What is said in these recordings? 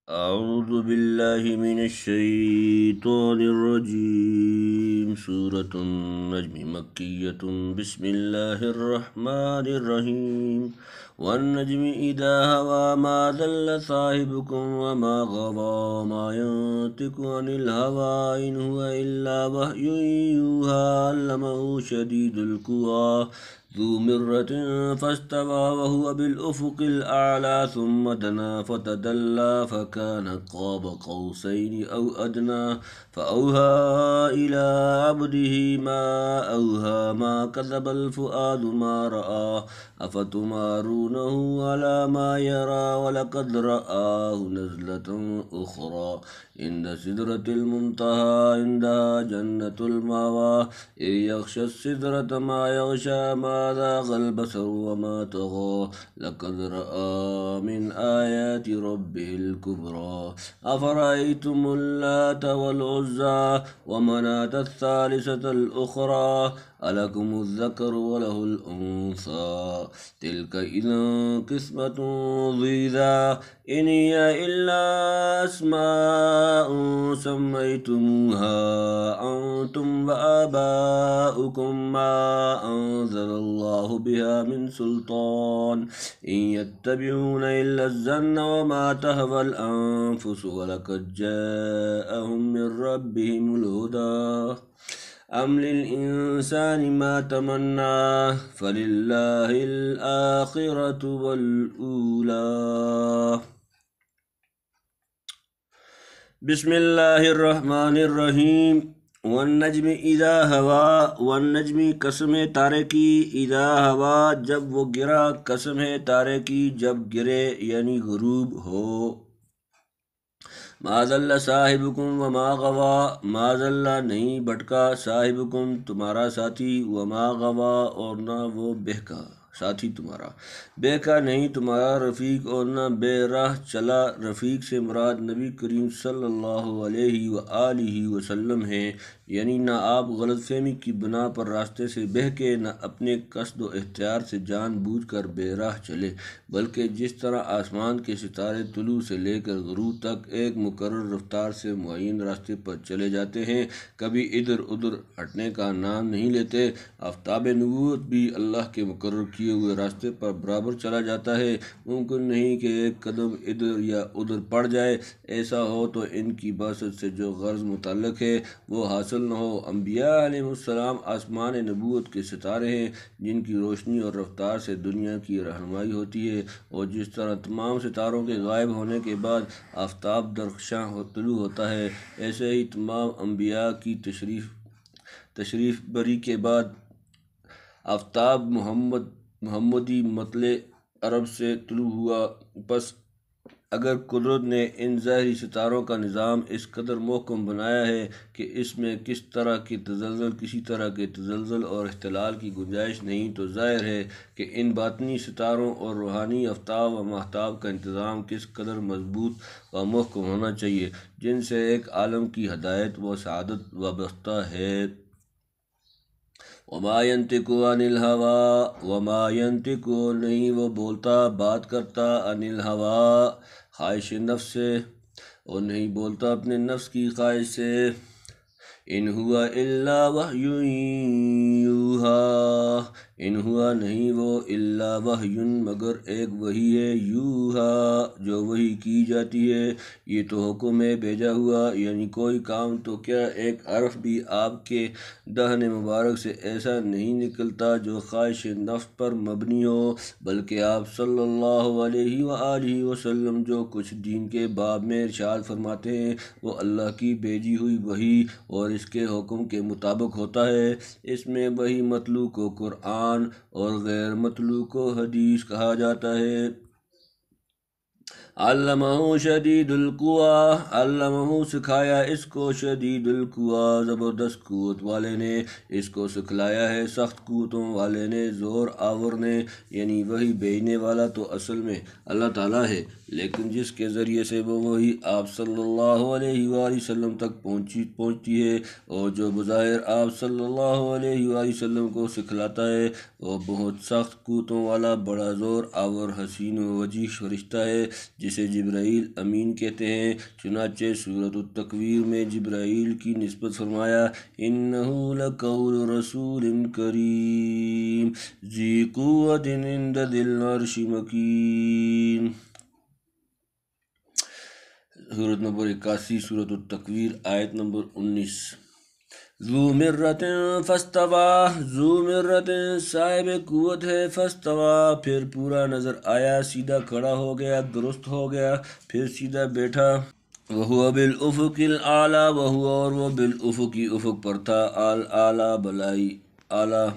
أعوذ بالله من الشيطان الرجيم. سورة النجم مكية. بسم الله الرحمن الرحيم. والنجم إذا هوى ما ضل صاحبكم وما غوى ما ينطق عن الهوى إن هو إلا وحي يوحى علمه شديد القوى ذو مرة فاستوى وهو بالأفق الأعلى ثم دنا فتدلى فكان قاب قوسين أو أدنى فأوحى إلى عبده ما أوحى ما كذب الفؤاد ما رأى أفتمارونه على ما يرى ولقد رآه نزلة أخرى عند سدرة المنتهى عندها جنة المأوى إذ يغشى السدرة ما يغشى ما ذاق البصر وما طغى لقد رأى من آيات ربه الكبرى أفرأيتم اللات والعزى ومناة الثالثة الأخرى ألكم الذكر وله الأنثى تلك إذا قسمة ضيزى إن هي إلا أسماء سميتموها أنتم وآباؤكم ما أنزل الله بها من سلطان إن يتبعون إلا الظن وما تهوى الأنفس ولقد جاءهم من ربهم الهدى أم للإنسان ما تمنى فلله الآخرة والأولى. بسم الله الرحمن الرحيم. والنجم اذا ہوا، والنجم قسم ہے تارے کی، اذا ہوا جب وہ گرا، قسم ہے تارے کی جب گرے یعنی غروب ہو۔ ما ضل صاحبکم وما غوا، ما ضل نہیں بھٹکا، صاحبکم تمہارا ساتھی، وما غوا اور نہ وہ بہکا ساتھی تمہارا، بہکا نہیں تمہارا رفیق اور نہ بے راہ چلا۔ رفیق سے مراد نبی کریم صلی اللہ علیہ وآلہ وسلم ہے، یعنی نہ آپ غلط فہمی کی بنا پر راستے سے بہکے، نہ اپنے قصد و اختیار سے جان بوجھ کر بے راہ چلے، بلکہ جس طرح آسمان کے ستارے طلوع سے لے کر غروب تک ایک مقرر رفتار سے معین راستے پر چلے جاتے ہیں، کبھی ادھر ادھر ہٹنے کا نام نہیں لیتے، آفتاب نبوت بھی اللہ کے مقرر کیے ہوئے راستے پر برابر چلا جاتا ہے۔ ممکن نہیں کہ ایک قدم ادھر یا ادھر پڑ جائے، ایسا ہو تو ان کی بعثت سے جو غرض متعلق ہے وہ حاصل نہ ہو۔ انبیاء علیہ السلام آسمان نبوت کے ستارے ہیں جن کی روشنی اور رفتار سے دنیا کی رہنمائی ہوتی ہے، اور جس طرح تمام ستاروں کے غائب ہونے کے بعد آفتاب درخشاں طلوع ہوتا ہے، ایسے ہی تمام انبیاء کی تشریف بری کے بعد آفتاب محمدی مطلع عرب سے طلوع ہوا۔ پس اگر قدرت نے ان ظاہری ستاروں کا نظام اس قدر محکم بنایا ہے کہ اس میں کسی طرح کے تزلزل اور اختلال کی گنجائش نہیں، تو ظاہر ہے کہ ان باطنی ستاروں اور روحانی آفتاب و ماہتاب کا انتظام کس قدر مضبوط و محکم ہونا چاہیے، جن سے ایک عالم کی ہدایت و سعادت وابستہ ہے۔ وما ينطق عن الهوى، وما ينطق نہیں وہ بولتا بات کرتا، عن الهوى خواہش نفس سے، اور نہیں بولتا اپنے نفس کی خواہش سے، ان ہوا الا وحی یوحی، ان ہوا نہیں وہ الا وحی مگر ایک وحی ہے، یوحی جو وحی کی جاتی ہے، یہ تو حکم ہے بھیجا ہوا، یعنی کوئی کام تو کیا ایک حرف بھی آپ کے دہن مبارک سے ایسا نہیں نکلتا جو خواہش نفس پر مبنی ہو، بلکہ آپ صلی اللہ علیہ وآلہ وسلم جو کچھ دین کے باب میں ارشاد فرماتے ہیں وہ اللہ کی بھیجی ہوئی وحی اور اس کے حکم کے مطابق ہوتا ہے۔ اس میں وحی مطلوع کو قرآن اور غیر مطلوع کو حدیث کہا جاتا ہے۔ علمہ شدید القویٰ، علمہ سکھایا اس کو، شدید القویٰ زبردست قوت والے نے اس کو سکھلایا ہے، سخت قوتوں والے نے، زور آور نے، یعنی وحی بھیجنے والا تو اصل میں اللہ تعالیٰ ہے، لیکن جس کے ذریعے سے وہ وحی آپ صلی اللہ علیہ وآلہ وسلم تک پہنچتی ہے، اور جو بظاہر آپ صلی اللہ علیہ وآلہ وسلم کو سکھلاتا ہے وہ بہت سخت قوتوں والا، بڑا زور آور، حسین و وجیح فرشتہ ہے، جسے جبرائیل امین کہتے ہیں۔ چنانچہ سورۃ التکویر میں جبرائیل کی نسبت فرمایا انہ لقول رسول کریم ذی قوۃ عند ذی العرش مکین۔ سورت نمبر 81 سورۃ التکویر آیت نمبر 19۔ ذو مرۃ فاستویٰ، ذو مرۃ صاحب قوت ہے، فاستویٰ پھر پورا نظر آیا، سیدھا کھڑا ہو گیا، درست ہو گیا، پھر سیدھا بیٹھا۔ وہو بالافق الاعلیٰ، وہو اور وہ بالافق افق پر تھا، الاعلیٰ بلائی اعلیٰ،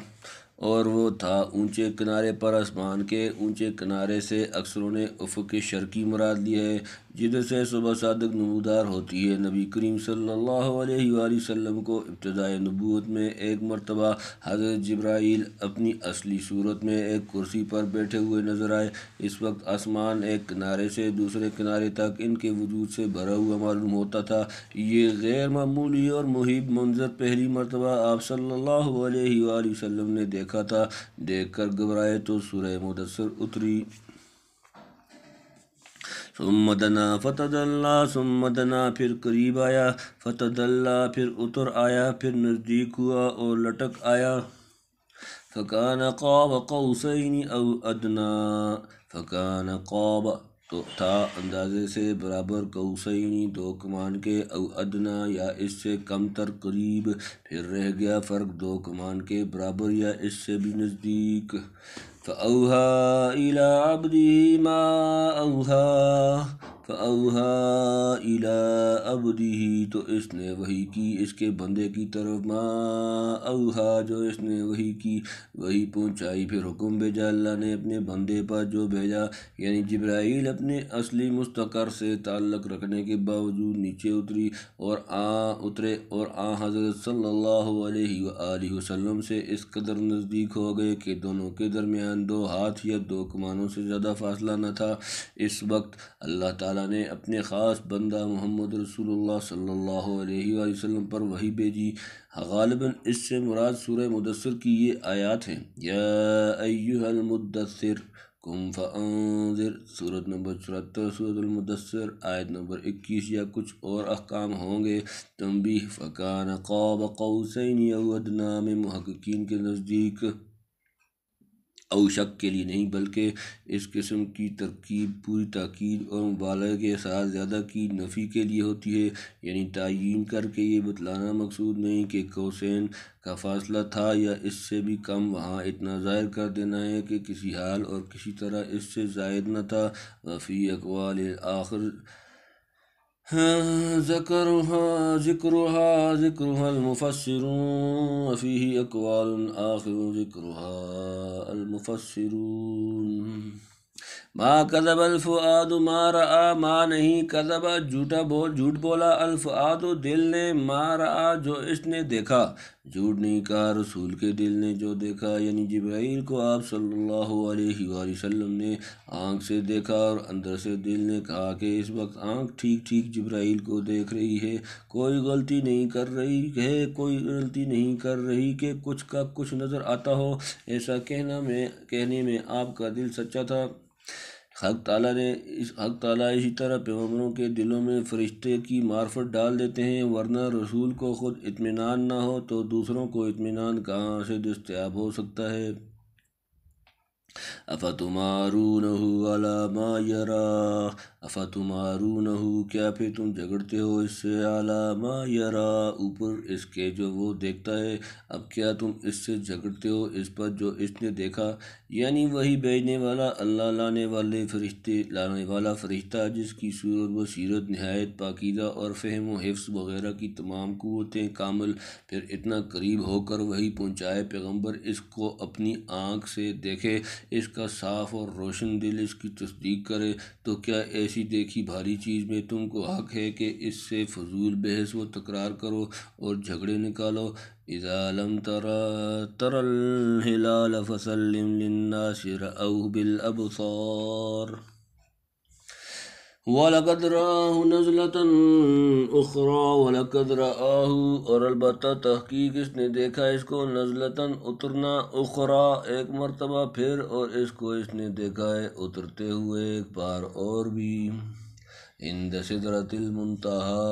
اور وہ تھا اونچے کنارے پر، آسمان کے اونچے کنارے سے اکثروں نے افق شرقی مراد لیا ہے، جدھر سے صبح صادق نمودار ہوتی ہے۔ نبی کریم صلی اللہ علیہ وآلہ وسلم کو ابتدائے نبوت میں ایک مرتبہ حضرت جبرائیل اپنی اصلی صورت میں ایک کرسی پر بیٹھے ہوئے نظر آئے۔ اس وقت آسمان ایک کنارے سے دوسرے کنارے تک ان کے وجود سے بھرا ہوا معلوم ہوتا تھا۔ یہ غیر معمولی اور مہیب منظر پہلی مرتبہ آپ صلی اللہ علیہ وآلہ وسلم نے دیکھا تھا۔ دیکھ کر گھبرائے تو سورہ مدثر اتری۔ ثم دنا فتدلی، ثم دنا پھر قریب آیا، فتدلی پھر اتر آیا، پھر نزدیک ہوا اور لٹک آیا۔ فکان قاب قوسین او ادنی، فکان قاب تو تھا اندازے سے برابر، قوسین دو کمان کے، او ادنی یا اس سے کم تر، قریب پھر رہ گیا فرق دو کمان کے برابر یا اس سے بھی نزدیک۔ فأوحى إلى عبده ما أوحى، فأوحى إلى عبده تو اس نے وحی کی اس کے بندے کی طرف، ما اوحا جو اس نے وحی کی، وحی پہنچائی، پھر حکم بھیجا اللہ نے اپنے بندے پر جو بھیجا، یعنی جبرائیل اپنے اصلی مستقر سے تعلق رکھنے کے باوجود نیچے اتری اور اترے اور حضرت صلی اللہ علیہ وآلہ وسلم سے اس قدر نزدیک ہو گئے کہ دونوں کے درمیان دو ہاتھ یا دو کمانوں سے زیادہ فاصلہ نہ تھا۔ اس وقت اللہ تعالیٰ نے اپنے خاص بندہ محمد رسول اللہ صلی اللہ علیہ وآلہ وسلم پر وحی بھیجی۔ غالباً اس سے مراد سورہ مدثر کی یہ آیات ہیں، یا ایہا المدثر قم فانذر، سورت نمبر 74 سورت المدثر آیت نمبر 21، یا کچھ اور احکام ہوں گے۔ تنبیہ، فکان قاب قوسین او ادنی میں محققین کے نزدیک او شک کے لیے نہیں بلکہ اس قسم کی ترکیب پوری تاکید اور مبالغے کے ساتھ زیادہ کی نفی کے لیے ہوتی ہے، یعنی تعیین کر کے یہ بتلانا مقصود نہیں کہ قوسین کا فاصلہ تھا یا اس سے بھی کم، وہاں اتنا ظاہر کر دینا ہے کہ کسی حال اور کسی طرح اس سے زائد نہ تھا۔ وفی اقوال آخر ذکرها المفسرون، وفیہ اقوال آخر ذکرها المفسرون۔ ما کذب الفؤاد ما رأى، ما نہیں، کذب جھوٹ بولا، الفؤاد دل نے، ما رأى جو اس نے دیکھا، جھوٹ نہیں کہا رسول کے دل نے جو دیکھا، یعنی جبرائیل کو آپ صلی اللہ علیہ وآلہ وسلم نے آنکھ سے دیکھا اور اندر سے دل نے کہا کہ اس وقت آنکھ ٹھیک جبرائیل کو دیکھ رہی ہے، کوئی غلطی نہیں کر رہی ہے، کوئی غلطی نہیں کر رہی کہ کچھ کا کچھ نظر آتا ہو۔ ایسا کہنے میں آپ کا دل سچا تھا۔ حق تعالیٰ اسی طرح پیغمبروں کے دلوں میں فرشتے کی معرفت ڈال دیتے ہیں، ورنہ رسول کو خود اطمینان نہ ہو تو دوسروں کو اطمینان کہاں سے دستیاب ہو سکتا ہے۔ افتمارونہ علی ما یری، افتمارونہ کیا پھر تم جھگڑتے ہو اس سے، علی ما یری اوپر اس کے جو وہ دیکھتا ہے، اب کیا تم اس سے جھگڑتے ہو اس پر جو اس نے دیکھا، یعنی وہی بھیجنے والا اللہ لانے والا فرشتہ جس کی صورت و سیرت نہایت پاکیزہ اور فہم و حفظ وغیرہ کی تمام قوتیں کامل، پھر اتنا قریب ہو کر وہی پہنچائے، پیغمبر اس کو اپنی آنکھ سے دیکھے، اس کا صاف اور روشن دل اس کی تصدیق کرے، تو کیا ایسی دیکھی بھاری چیز میں تم کو حق ہے کہ اس سے فضول بحث و تکرار کرو اور جھگڑے نکالو۔ اذا لم تر الہلال فسلم للناس رأوہ بالابصار، وَلَقَدْ رَآهُ نَزْلَةً أُخْرَى وَلَقَدْ رَآهُ اور البتہ تحقیق اس نے دیکھا اس کو نزلتاً اترنا اخرى ایک مرتبہ پھر اور اس کو اس نے دیکھا ہے اترتے ہوئے ایک بار اور بھی عند سدرۃ المنتہا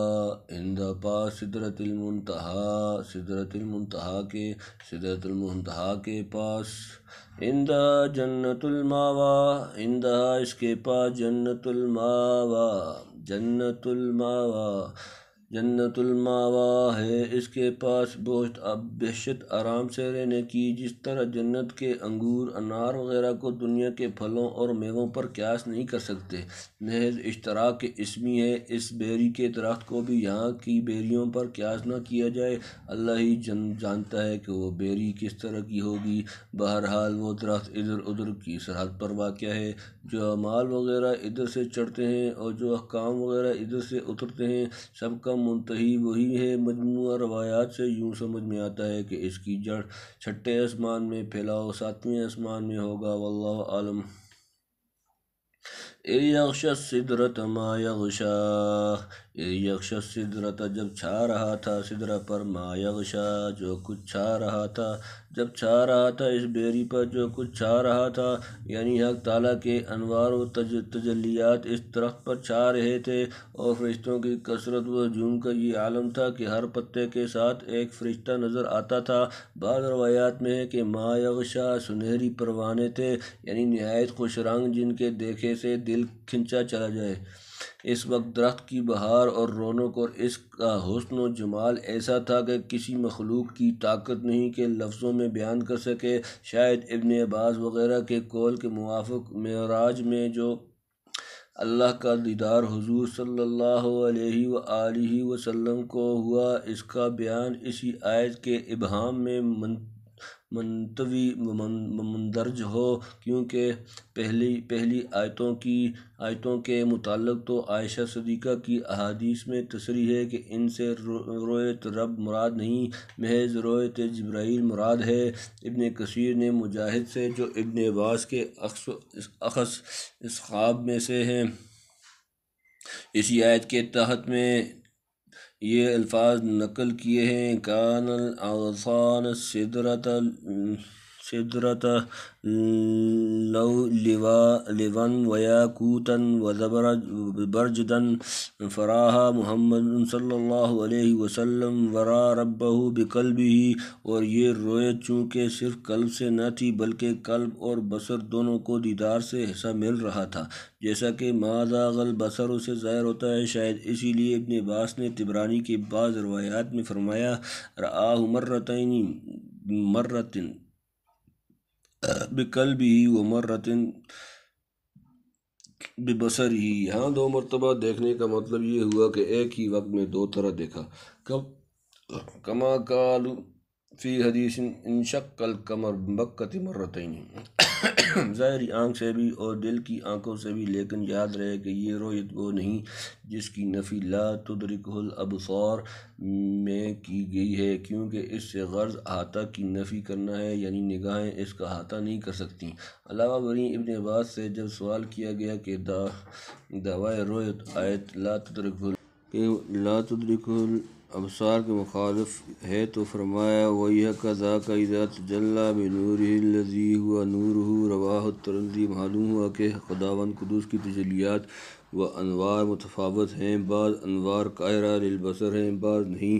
عند پاس سدرۃ المنتہا سدرۃ المنتہا کے پاس عند جنت الماوا عندہ اس کے پاس جنت الماوا ہے اس کے پاس بہشت آرام سے رہنے کی جس طرح جنت کے انگور انار وغیرہ کو دنیا کے پھلوں اور میووں پر قیاس نہیں کر سکتے، محض اشتراک اسمی ہے۔ اس بیری کے درخت کو بھی یہاں کی بیریوں پر قیاس نہ کیا جائے، اللہ ہی جانتا ہے کہ وہ بیری کس طرح کی ہوگی۔ بہرحال وہ درخت ادھر ادھر کی سرحد پر واقع ہے، جو اعمال وغیرہ ادھر سے چڑھتے ہیں اور جو احکام وغیرہ ادھر سے اترتے ہیں، سب کا منتہی وہی ہے۔ مجموعہ روایات سے یوں سمجھ میں آتا ہے کہ اس کی جڑ چھٹے آسمان میں پھیلاؤ 7ویں آسمان میں ہوگا، واللہ عالم۔ اذ یغشی السدرۃ ما یغشی اذ یغشی السدرۃ جب چھا رہا تھا سدرہ پر ما یغشی جو کچھ چھا رہا تھا، جب چھا رہا تھا اس بیری پر جو کچھ چھا رہا تھا، یعنی حق تعالیٰ کے انوار و تجلیات اس درخت پر چھا رہے تھے، اور فرشتوں کی کثرت و ہجوم کا یہ عالم تھا کہ ہر پتے کے ساتھ ایک فرشتہ نظر آتا تھا۔ بعض روایات میں ہے کہ ما یغشی سنہری پروانے تھے، یعنی نہایت خوش رنگ، جن کے دیکھے سے دل کھنچا چلا جائے۔ اس وقت درخت کی بہار اور رونق اور اس کا حسن و جمال ایسا تھا کہ کسی مخلوق کی طاقت نہیں کہ لفظوں میں بیان کر سکے۔ شاید ابن عباس وغیرہ کے قول کے موافق معراج میں جو اللہ کا دیدار حضور صلی اللہ علیہ وآلہ وسلم کو ہوا، اس کا بیان اسی آیت کے ابہام میں منطوی مندرج ہو، کیونکہ پہلی آیتوں کے متعلق تو عائشہ صدیقہ کی احادیث میں تصریح ہے کہ ان سے رؤیت رب مراد نہیں، محض رؤیت جبرائیل مراد ہے۔ ابن کثیر نے مجاہد سے، جو ابن عباس کے اخص اصحاب میں سے ہیں، اسی آیت کے تحت میں یہ الفاظ نقل کیے ہیں: کان الاغصان سدرۃ لوا ویاقوتا وزبرجدا فراها محمد صلی اللہ علیہ وسلم ورا ربہ بقلبہ، اور یہ رویت چونکہ صرف قلب سے نہ تھی بلکہ قلب اور بصر دونوں کو دیدار سے حصہ مل رہا تھا، جیسا کہ ما زاغ البصر سے ظاہر ہوتا ہے۔ شاید اسی لیے ابن عباس نے طبرانی کی بعض روایات میں فرمایا رآہ مرۃ بقلبہ و مرۃ ببصرہ، یہاں 2 مرتبہ دیکھنے کا مطلب یہ ہوا کہ ایک ہی وقت میں 2 طرح دیکھا، کما قال فی حدیث انشق القمر بمکۃ مرتین، ظاہری آنکھ سے بھی اور دل کی آنکھوں سے بھی، لیکن یاد رہے کہ یہ رؤیت وہ نہیں جس کی نفی لا تدرکہ الابصار میں کی گئی ہے، کیونکہ اس سے غرض احاطہ کی نفی کرنا ہے، یعنی نگاہیں اس کا احاطہ نہیں کر سکتیں۔ علاوہ بریں ابن عباس سے جب سوال کیا گیا کہ دعوی رؤیت آیت لا تدرکہ الابصار کے مخالف ہے تو فرمایا وَيْحَكَ ذَاكَ اِذَا تَجَلَّى بِنُورِهِ الَّذِي هُوَ نُورُهُ رواہ الترمذی۔ معلوم ہوا کہ خداوند قدوس کی تجلیات و انوار متفاوت ہیں، بعض انوار قاہرہ للبصر ہیں، بعض نہیں،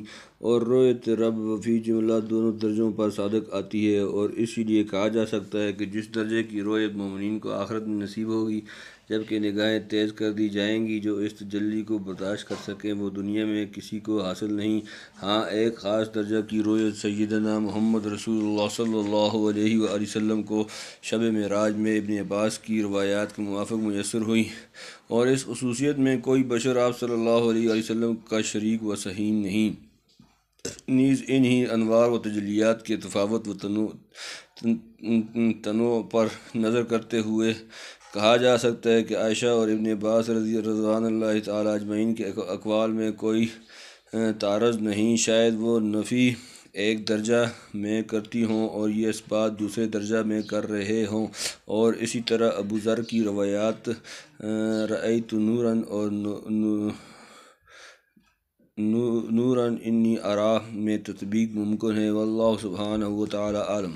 اور رؤیت رب فی جملہ دونوں درجوں پر صادق آتی ہے، اور اسی لیے کہا جا سکتا ہے کہ جس درجے کی رؤیت مومنین کو آخرت میں نصیب ہوگی، جبکہ نگاہیں تیز کر دی جائیں گی، جو اس تجلی کو برداشت کر سکیں، وہ دنیا میں کسی کو حاصل نہیں۔ ہاں، ایک خاص درجہ کی رؤیت سیدنا محمد رسول اللہ صلی اللہ علیہ وآلہ وسلم کو شب معراج میں ابن عباس کی روایات کے موافق میسر ہوئی، اور اس خصوصیت میں کوئی بشر آپ صلی اللہ علیہ وآلہ وسلم کا شریک و سہی نہیں۔ نیز انہی انوار و تجلیات کے تفاوت و تنوع پر نظر کرتے ہوئے کہا جا سکتا ہے کہ عائشہ اور ابن عباس رضوان اللہ تعالیٰ اجمعین کے اقوال میں کوئی تعارض نہیں، شاید وہ نفی ایک درجہ میں کرتی ہوں اور یہ اس بات دوسرے درجہ میں کر رہے ہوں۔ اور اسی طرح ابو ذر کی روایات رأیت نوراً اور نوراً انی ارا میں تطبیق ممکن ہے۔ واللہ سبحانہ وتعالی عالم۔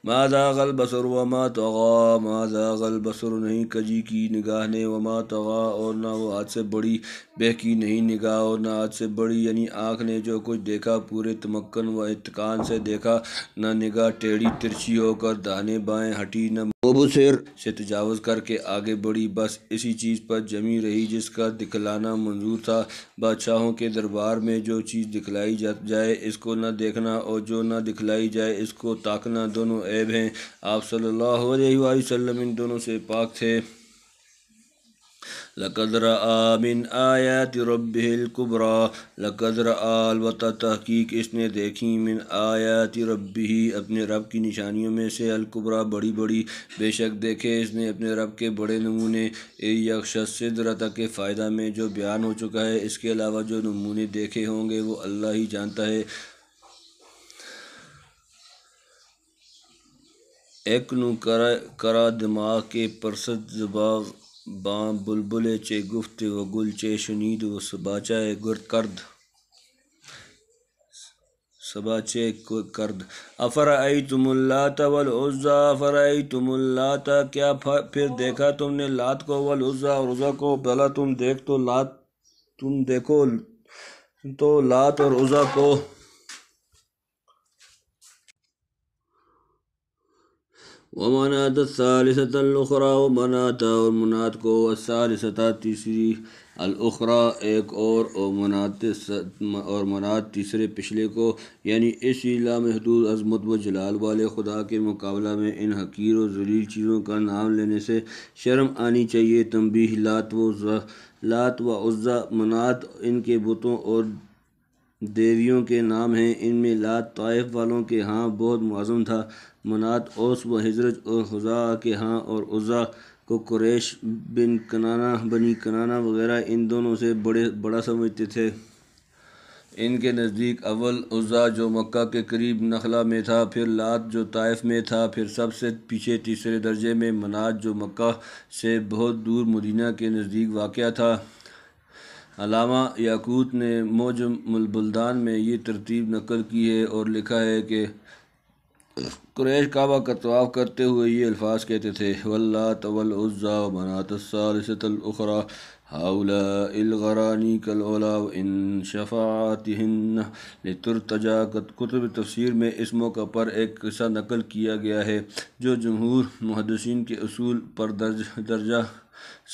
ما زاغ البصر وما طغى، ما زاغ البصر نہیں کجی کی نگاہ نے، وما طغى اور نہ وہ حد سے بڑی بہکی نہیں نگاہ، اور نہ حد سے بڑی یعنی آنکھ نے جو کچھ دیکھا پورے تمکن و اتقان سے دیکھا، نہ نگاہ ٹیڑھی ترچھی ہو کر داہنے بائیں ہٹی، نہ مبصر سے تجاوز کر کے آگے بڑھی، بس اسی چیز پر جمی رہی جس کا دکھلانا منظور تھا۔ بادشاہوں کے دربار میں جو چیز دکھلائی جائے اس کو نہ دیکھنا، اور جو نہ دکھلائی جائے اس کو تاکنا دونوں عیب ہیں۔ آپ صلی اللہ علیہ وآلہ وسلم ان دونوں سے پاک تھے۔ لقد رأى من آیات ربه الکبریٰ، لقد رأى البتہ تحقیق اس نے دیکھی، من آیات ربه اپنے رب کی نشانیوں میں سے، الکبریٰ بڑی بڑی، بے شک دیکھے اس نے اپنے رب کے بڑے نمونے۔ یغشی السدرۃ کے فائدہ میں جو بیان ہو چکا ہے، اس کے علاوہ جو نمونے دیکھے ہوں گے وہ اللہ ہی جانتا ہے۔ ایک نو کرا دماغ کے پرست زباغ باں بلبلے چے گفت و گل چے شنید و سباچائے کرد، سباچے کرد۔ افرأیتم اللات والعزی، افرأیتم اللات کیا پھر دیکھا تم نے لات کو، والعزی اور عزی کو، بھلا تم دیکھو تو لات اور عزی کو۔ ومناة الثالثة الأخرى، ومناة اور منات کو، الثالثة تیسری، الأخرى ایک اور منات تیسرے پچھلے کو، یعنی اسی لامحدود عظمت و جلال والے خدا کے مقابلہ میں ان حقیر و ذلیل چیزوں کا نام لینے سے شرم آنی چاہیے۔ تنبیہ، لات و عزی منات ان کے بتوں اور دیویوں کے نام ہیں۔ ان میں لات طائف والوں کے ہاں بہت معظم تھا، منات اوس و خزرج اور خزاعہ کے ہاں، اور عزی کو قریش بنی کنانہ وغیرہ ان دونوں سے بڑا سمجھتے تھے۔ ان کے نزدیک اول عزی جو مکہ کے قریب نخلا میں تھا، پھر لات جو طائف میں تھا، پھر سب سے پیچھے تیسرے درجے میں منات جو مکہ سے بہت دور مدینہ کے نزدیک واقع تھا۔ علامہ یاقوت نے معجم البلدان میں یہ ترتیب نقل کی ہے اور لکھا ہے کہ قریش کعبہ کا طواف کرتے ہوئے یہ الفاظ کہتے تھے: واللات والعزی ومناة الثالثة الأخرى هؤلاء الغرانيق العلی وإن شفاعتهن لترتجى۔ کتب تفسیر میں اس موقع پر ایک قصہ نقل کیا گیا ہے جو جمہور محدثین کے اصول پر درجہ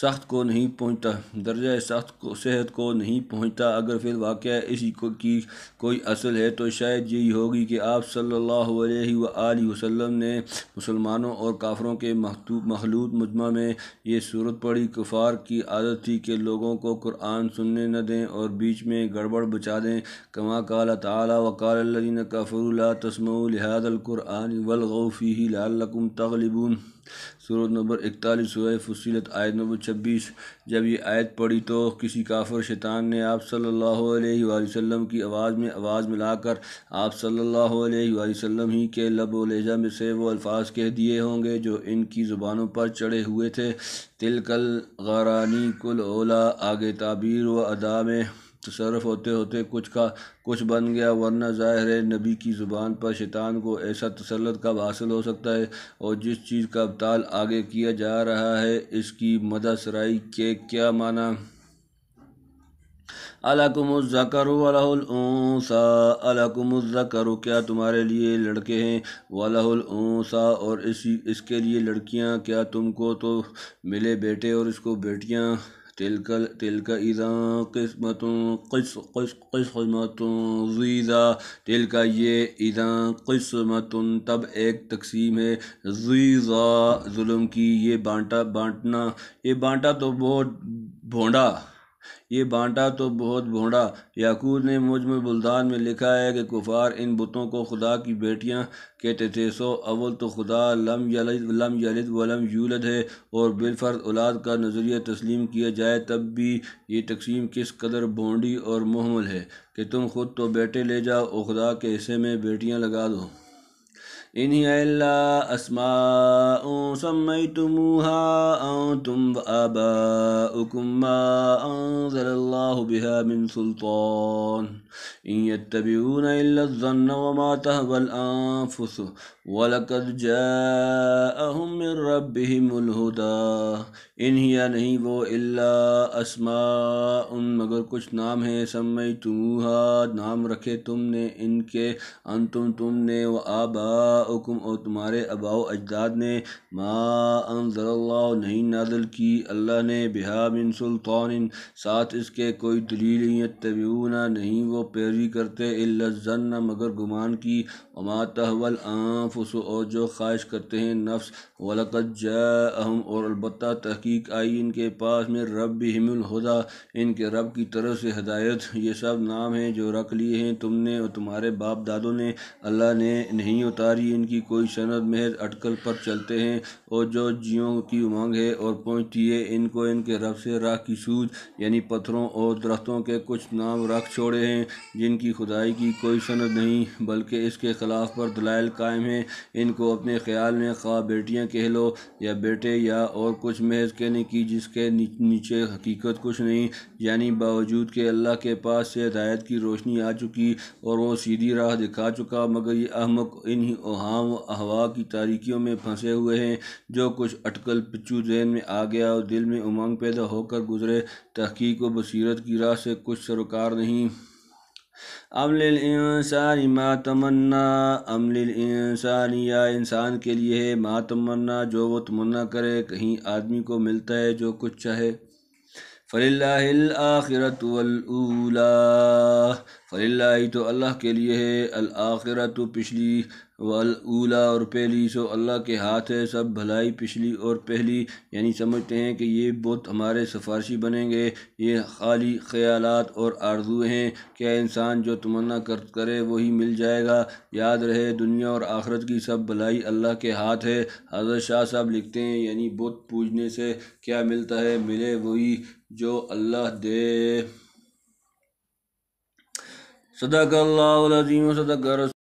سخت کو نہیں پہنچتا، درجہ صحت کو نہیں پہنچتا۔ اگر فی الواقع اسی کی کوئی اصل ہے تو شاید یہی ہوگی کہ آپ صلی اللہ علیہ وآلہ وسلم نے مسلمانوں اور کافروں کے مخلوط مجمع میں یہ صورت پڑھی۔ کفار کی عادت تھی کہ لوگوں کو قرآن سننے نہ دیں اور بیچ میں گڑبڑ بچا دیں، کما قال تعالی: وقال الذین کفروا لا تسمعوا لہذا القرآن والغوا فیہ لعلکم تغلبون۔ سورۃ نمبر 41 سورہ فصلت آیت نمبر 26۔ جب یہ آیت پڑھی تو کسی کافر شیطان نے آپ صلی اللہ علیہ وآلہ وسلم کی آواز میں آواز ملا کر آپ صلی اللہ علیہ وآلہ وسلم ہی کے لب و لہجہ میں سے وہ الفاظ کہہ دیے ہوں گے جو ان کی زبانوں پر چڑھے ہوئے تھے: تلک الغرانیق العلی۔ آگے تعبیر و ادا میں تصرف ہوتے ہوتے کچھ بن گیا، ورنہ ظاہر ہے نبی کی زبان پر شیطان کو ایسا تسلط کب حاصل ہو سکتا ہے؟ اور جس چیز کا ابطال آگے کیا جا رہا ہے اس کی مدح سرائی کے کیا معنی؟ الکم الذکر ولہ الانثی، الکم الذکر کیا تمہارے لیے لڑکے ہیں، ولہ الانثی اور اس کے لیے لڑکیاں، کیا تم کو تو ملے بیٹے اور اس کو بیٹیاں؟ تلک اذا قسمۃ ضیزیٰ، تلک یہ اذا قسمۃ تب ایک تقسیم ہے، ضیزیٰ ظلم کی، یہ بانٹا تو بہت بھونڈا، یہ بانٹا تو بہت بھونڈا۔ یاقوت نے مجمع البلدان میں لکھا ہے کہ کفار ان بتوں کو خدا کی بیٹیاں کہتے تھے۔ اول تو خدا لم یلد ولم یولد ہے، اور بالفرض اولاد کا نظریہ تسلیم کیا جائے تب بھی یہ تقسیم کس قدر بھونڈی اور مہمل ہے کہ تم خود تو بیٹے لے جاؤ اور خدا کے حصے میں بیٹیاں لگا دو۔ ان ہی الا اسماء سمیتموها انتم وآباؤکم ما انزل اللہ بها من سلطان ان یتبعون الا الظن وما تهوى الانفس وَلَقَدْ جَاءَهُم مِّن رَّبِّهِمُ الْهُدَىٰ۔ ان ہی نہیں وہ الا اسماء مگر کچھ نام ہیں، سمیتموها نام رکھے تم نے ان کے، انتم تم نے، وآباؤکم اور تمہارے آباء و اجداد نے، ما انزل اللہ نہیں نازل کی اللہ نے، بہا من سلطان ساتھ اس کے کوئی دلیل، یتبعون نہیں وہ پیروی کرتے، الا الظن مگر گمان کی، وما تهوى الانفس اور جو خواہش کرتے ہیں نفس، وَلَقَدْ جَاءَهُمْ اور البتہ تحقیق آئی ان کے پاس، مِن رَّبِّهِمُ الْهُدَىٰ ان کے رب کی طرف سے ہدایت۔ یہ سب نام ہیں جو رکھ لیے ہیں تم نے اور تمہارے باپ دادوں نے، اللہ نے نہیں اتاری ان کی کوئی سند، محض اٹکل پر چلتے ہیں، اور جو جیوں کی امنگ ہے اور پہنچتی ہے ان کو ان کے رب سے راہ کی سوجھ، یعنی پتھروں اور درختوں کے کچھ نام رکھ چھوڑے ہیں جن کی خدائی کی کوئی سند نہیں، بلکہ اس کے خلاف پر دلائل قائم ہیں۔ ان کو اپنے خیال میں خواہ بیٹیاں کہہ لو یا بیٹے یا اور کچھ محض کہنے کی جس کے نیچے حقیقت کچھ نہیں، یعنی باوجود کہ اللہ کے پاس سے ہدایت کی روشنی آ چکی اور وہ سیدھی راہ دکھا چکا، مگر یہ احمق انہی اوہام و اہوا کی تاریکیوں میں پھنسے ہوئے ہیں۔ جو کچھ اٹکل پچو ذہن میں آ گیا اور دل میں امنگ پیدا ہو کر گزرے، تحقیق و بصیرت کی راہ سے کچھ سروکار نہیں۔ ام للانسان ما تمنا ام للانسان یا انسان کے لیے ہے ما تمنا جو وہ تمنا کرے، کہیں آدمی کو ملتا ہے جو کچھ چاہے۔ فللہ الآخرۃ والأولی فللہ تو اللہ کے لیے ہے، الآخرۃ پچھلی، والاولی اور پہلی، سو اللہ کے ہاتھ ہے سب بھلائی پچھلی اور پہلی، یعنی سمجھتے ہیں کہ یہ بت ہمارے سفارشی بنیں گے، یہ خالی خیالات اور آرزویں ہیں، کیا انسان جو تمنا کرے وہی مل جائے گا؟ یاد رہے دنیا اور آخرت کی سب بھلائی اللہ کے ہاتھ ہے۔ حضرت شاہ صاحب لکھتے ہیں یعنی بت پوجنے سے کیا ملتا ہے؟ ملے وہی جو اللہ دے۔ صدق اللہ العظیم و صدق رسول